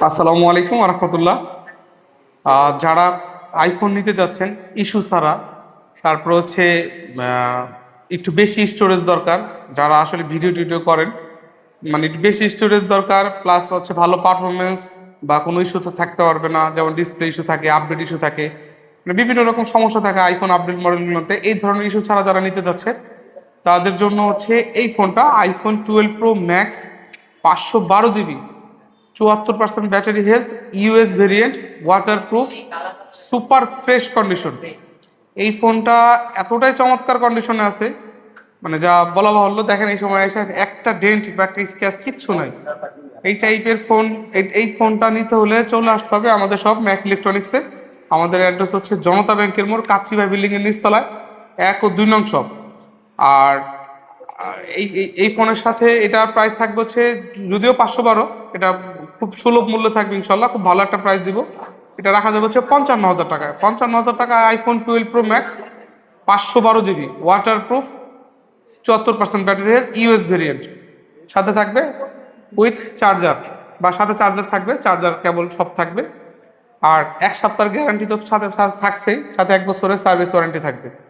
আসসালামু আলাইকুম রহমতুল্লাহ। যারা আইফোন নিতে যাচ্ছেন ইস্যু ছাড়া, তারপর হচ্ছে একটু বেশি স্টোরেজ দরকার, যারা আসলে ভিডিও টিডিও করেন, মানে একটু বেশি স্টোরেজ দরকার, প্লাস হচ্ছে ভালো পারফরমেন্স বা কোনো ইস্যু তো থাকতে পারবে না, যেমন ডিসপ্লে ইস্যু থাকে, আপডেট ইস্যু থাকে, মানে বিভিন্ন রকম সমস্যা থাকে আইফোন আপডেট মডেলগুলোতে। এই ধরনের ইস্যু ছাড়া যারা নিতে যাচ্ছে তাদের জন্য হচ্ছে এই ফোনটা iPhone 12 Pro Max, 512 GB, 74% battery health, US variant, waterproof, super fresh condition. এই ফোনটা এতটাই চমৎকার কন্ডিশনে আছে, মানে যা বলা বাহুল্য। দেখেন এই সময় এসে একটা ডেন্ট বা একটা স্ক্র্যাচ কিচ্ছু নাই। এই টাইপের ফোন, এই ফোনটা নিতে হলে চলে আসতে হবে আমাদের সব ম্যাক ইলেকট্রনিক্সে। আমাদের অ্যাড্রেস হচ্ছে জনতা ব্যাংকের মোড়, কাচ্চিভাই বিল্ডিংয়ের নিচতলায়, 1 ও 2 নং শপ। আর এই এই- এই ফোনের সাথে এটার প্রাইস থাকবে হচ্ছে, যদিও 512, এটা খুব সুলভ মূল্য থাকবে ইনশাল্লাহ, খুব ভালো একটা প্রাইস দিব। এটা রাখা যাবে হচ্ছে 55,000 টাকায়। 55,000 টাকায় iPhone 12 Pro Max, 512 GB, waterproof, 74% battery health, US variant, সাথে থাকবে উইথ চার্জার, বা সাথে চার্জার থাকবে, চার্জার কেবল সব থাকবে। আর 1 সপ্তাহের গ্যারান্টি তো সাথে সাথে থাকছেই, সাথে 1 বছরের সার্ভিস ওয়ারেন্টি থাকবে।